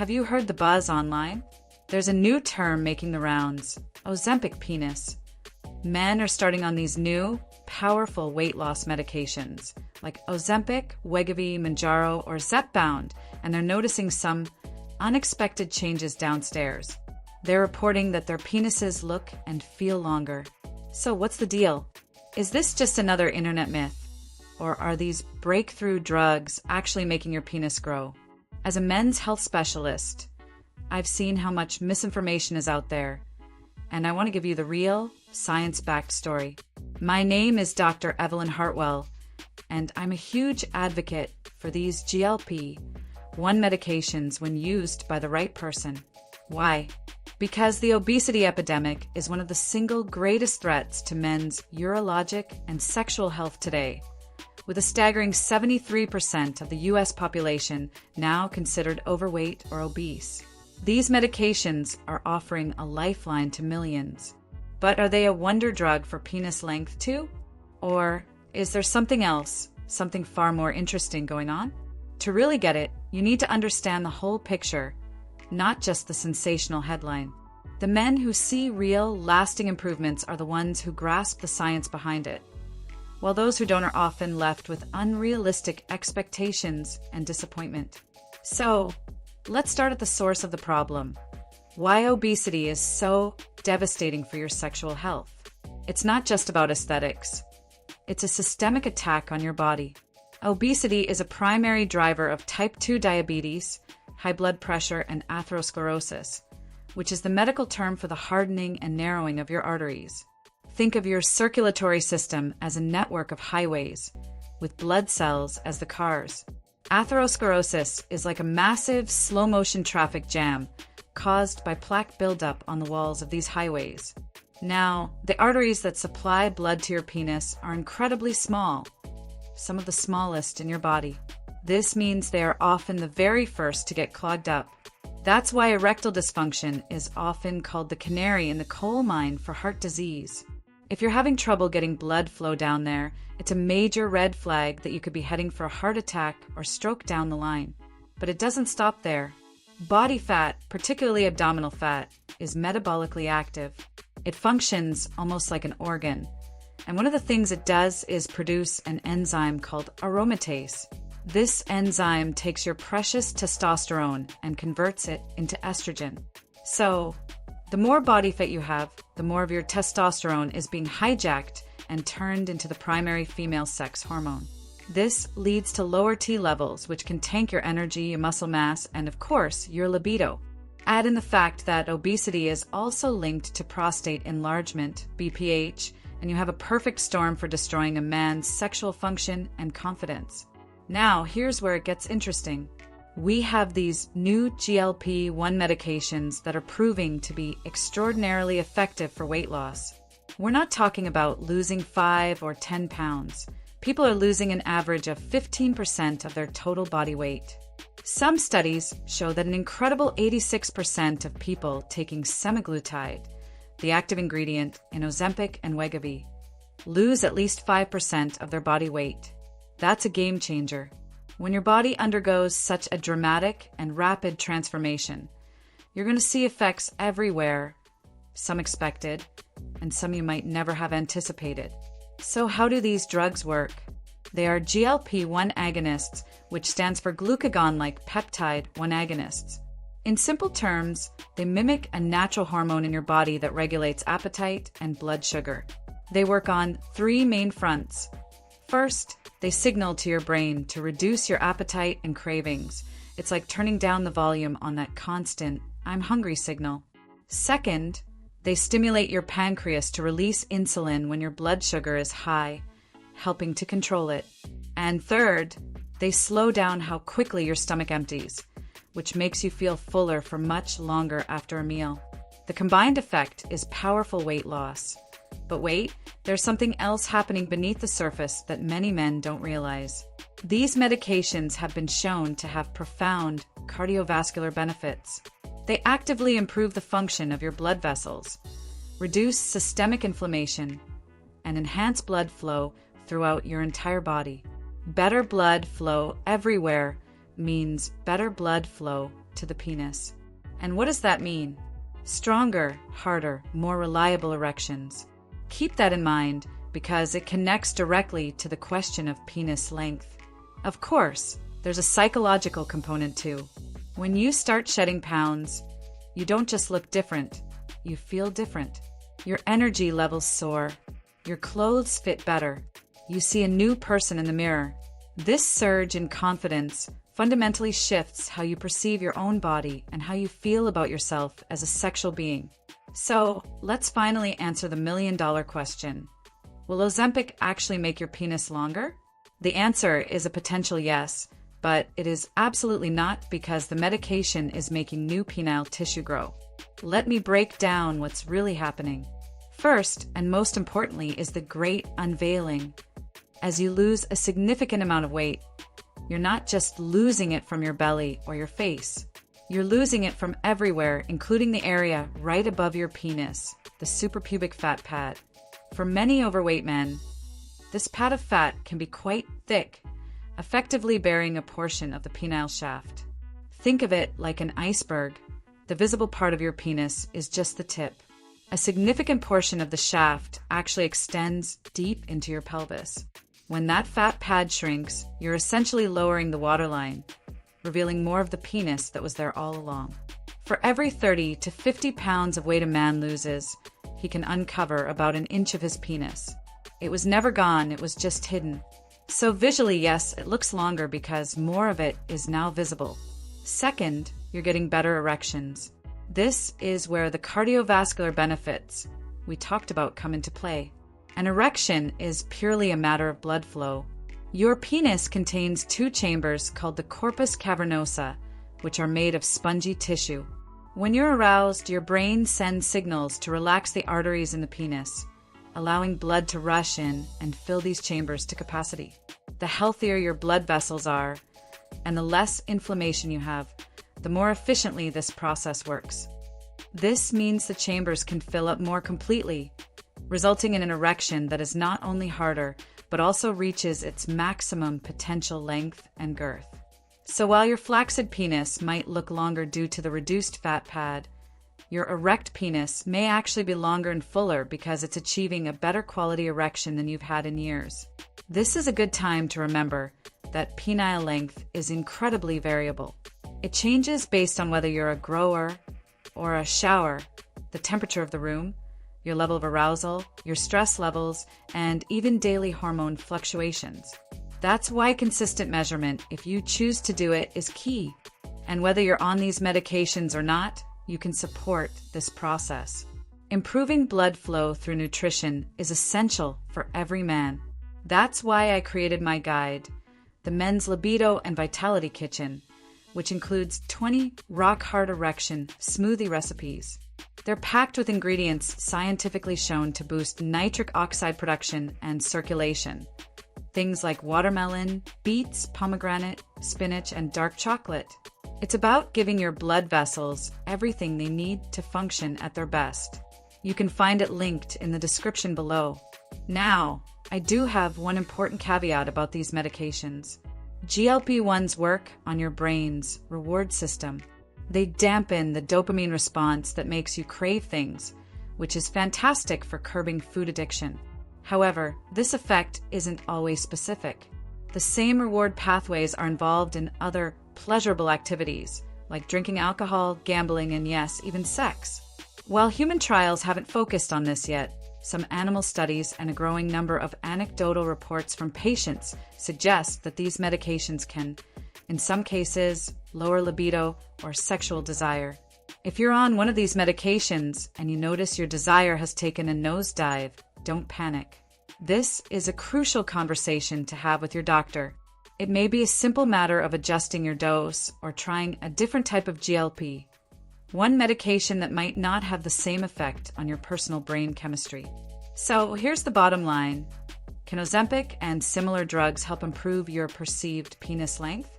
Have you heard the buzz online? There's a new term making the rounds, Ozempic penis. Men are starting on these new, powerful weight loss medications, like Ozempic, Wegovy, Mounjaro, or Zepbound, and they're noticing some unexpected changes downstairs. They're reporting that their penises look and feel longer. So what's the deal? Is this just another internet myth? Or are these breakthrough drugs actually making your penis grow? As a men's health specialist, I've seen how much misinformation is out there, and I want to give you the real, science-backed story. My name is Dr. Evelyn Hartwell, and I'm a huge advocate for these GLP-1 medications when used by the right person. Why? Because the obesity epidemic is one of the single greatest threats to men's urologic and sexual health today, with a staggering 73% of the U.S. population now considered overweight or obese. These medications are offering a lifeline to millions. But are they a wonder drug for penis length too? Or is there something else, something far more interesting going on? To really get it, you need to understand the whole picture, not just the sensational headline. The men who see real, lasting improvements are the ones who grasp the science behind it, while those who don't are often left with unrealistic expectations and disappointment. So, let's start at the source of the problem. Why obesity is so devastating for your sexual health. It's not just about aesthetics. It's a systemic attack on your body. Obesity is a primary driver of type 2 diabetes, high blood pressure, and atherosclerosis, which is the medical term for the hardening and narrowing of your arteries. Think of your circulatory system as a network of highways, with blood cells as the cars. Atherosclerosis is like a massive, slow-motion traffic jam caused by plaque buildup on the walls of these highways. Now, the arteries that supply blood to your penis are incredibly small, some of the smallest in your body. This means they are often the very first to get clogged up. That's why erectile dysfunction is often called the canary in the coal mine for heart disease. If you're having trouble getting blood flow down there, it's a major red flag that you could be heading for a heart attack or stroke down the line. But it doesn't stop there. Body fat, particularly abdominal fat, is metabolically active. It functions almost like an organ. And one of the things it does is produce an enzyme called aromatase. This enzyme takes your precious testosterone and converts it into estrogen. So, the more body fat you have, the more of your testosterone is being hijacked and turned into the primary female sex hormone. This leads to lower T levels, which can tank your energy, your muscle mass, and of course, your libido. Add in the fact that obesity is also linked to prostate enlargement, BPH, and you have a perfect storm for destroying a man's sexual function and confidence. Now, here's where it gets interesting. We have these new GLP-1 medications that are proving to be extraordinarily effective for weight loss. We're not talking about losing 5 or 10 pounds. People are losing an average of 15% of their total body weight. Some studies show that an incredible 86% of people taking semaglutide, the active ingredient in Ozempic and Wegovy, lose at least 5% of their body weight. That's a game changer. When your body undergoes such a dramatic and rapid transformation, you're going to see effects everywhere, some expected, and some you might never have anticipated. So how do these drugs work? They are GLP-1 agonists, which stands for glucagon-like peptide-1 agonists. In simple terms, they mimic a natural hormone in your body that regulates appetite and blood sugar. They work on 3 main fronts. First, they signal to your brain to reduce your appetite and cravings. It's like turning down the volume on that constant, "I'm hungry" signal. Second, they stimulate your pancreas to release insulin when your blood sugar is high, helping to control it. And third, they slow down how quickly your stomach empties, which makes you feel fuller for much longer after a meal. The combined effect is powerful weight loss. But wait, there's something else happening beneath the surface that many men don't realize. These medications have been shown to have profound cardiovascular benefits. They actively improve the function of your blood vessels, reduce systemic inflammation, and enhance blood flow throughout your entire body. Better blood flow everywhere means better blood flow to the penis. And what does that mean? Stronger, harder, more reliable erections. Keep that in mind because it connects directly to the question of penis length. Of course, there's a psychological component too. When you start shedding pounds, you don't just look different, you feel different. Your energy levels soar. Your clothes fit better. You see a new person in the mirror. This surge in confidence fundamentally shifts how you perceive your own body and how you feel about yourself as a sexual being. So, let's finally answer the million-dollar question. Will Ozempic actually make your penis longer? The answer is a potential yes, but it is absolutely not because the medication is making new penile tissue grow. Let me break down what's really happening. First, and most importantly, is the great unveiling. As you lose a significant amount of weight, you're not just losing it from your belly or your face. You're losing it from everywhere, including the area right above your penis, the suprapubic fat pad. For many overweight men, this pad of fat can be quite thick, effectively bearing a portion of the penile shaft. Think of it like an iceberg. The visible part of your penis is just the tip. A significant portion of the shaft actually extends deep into your pelvis. When that fat pad shrinks, you're essentially lowering the waterline, revealing more of the penis that was there all along. For every 30 to 50 pounds of weight a man loses, he can uncover about an inch of his penis. It was never gone, it was just hidden. So visually, yes, it looks longer because more of it is now visible. Second, you're getting better erections. This is where the cardiovascular benefits we talked about come into play. An erection is purely a matter of blood flow. Your penis contains two chambers called the corpus cavernosa, which are made of spongy tissue. When you're aroused, your brain sends signals to relax the arteries in the penis, allowing blood to rush in and fill these chambers to capacity. The healthier your blood vessels are, and the less inflammation you have, the more efficiently this process works. This means the chambers can fill up more completely, resulting in an erection that is not only harder, but also reaches its maximum potential length and girth. So while your flaccid penis might look longer due to the reduced fat pad, your erect penis may actually be longer and fuller because it's achieving a better quality erection than you've had in years. This is a good time to remember that penile length is incredibly variable. It changes based on whether you're a grower or a shower, the temperature of the room, your level of arousal, your stress levels, and even daily hormone fluctuations. That's why consistent measurement, if you choose to do it, is key. And whether you're on these medications or not, you can support this process. Improving blood flow through nutrition is essential for every man. That's why I created my guide, the Men's Libido and Vitality Kitchen, which includes 20 rock-hard erection smoothie recipes. They're packed with ingredients scientifically shown to boost nitric oxide production and circulation. Things like watermelon, beets, pomegranate, spinach, and dark chocolate. It's about giving your blood vessels everything they need to function at their best. You can find it linked in the description below. Now, I do have one important caveat about these medications. GLP-1s work on your brain's reward system. They dampen the dopamine response that makes you crave things, which is fantastic for curbing food addiction. However, this effect isn't always specific. The same reward pathways are involved in other pleasurable activities, like drinking alcohol, gambling, and yes, even sex. While human trials haven't focused on this yet, some animal studies and a growing number of anecdotal reports from patients suggest that these medications can, in some cases, lower libido or sexual desire. If you're on one of these medications and you notice your desire has taken a nosedive, don't panic. This is a crucial conversation to have with your doctor. It may be a simple matter of adjusting your dose or trying a different type of GLP, one medication that might not have the same effect on your personal brain chemistry. So here's the bottom line. Can Ozempic and similar drugs help improve your perceived penis length?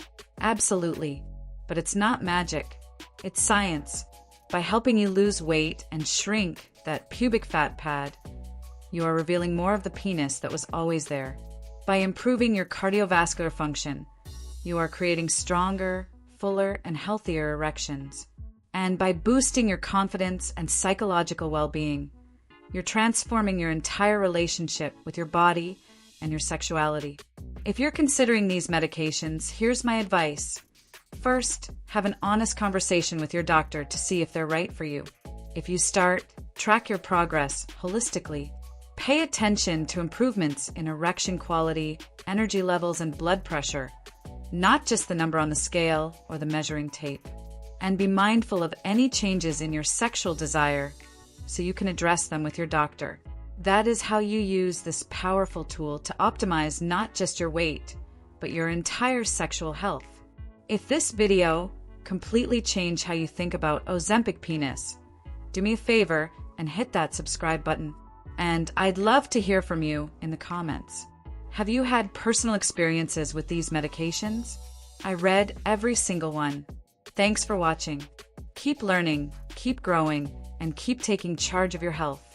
Absolutely. But it's not magic. It's science. By helping you lose weight and shrink that pubic fat pad, you are revealing more of the penis that was always there. By improving your cardiovascular function, you are creating stronger, fuller, and healthier erections. And by boosting your confidence and psychological well-being, you're transforming your entire relationship with your body and your sexuality. If you're considering these medications, here's my advice. First, have an honest conversation with your doctor to see if they're right for you. If you start, track your progress holistically. Pay attention to improvements in erection quality, energy levels, and blood pressure, not just the number on the scale or the measuring tape. And be mindful of any changes in your sexual desire so you can address them with your doctor. That is how you use this powerful tool to optimize not just your weight, but your entire sexual health. If this video completely changed how you think about Ozempic penis, do me a favor and hit that subscribe button. And I'd love to hear from you in the comments. Have you had personal experiences with these medications? I read every single one. Thanks for watching. Keep learning, keep growing, and keep taking charge of your health.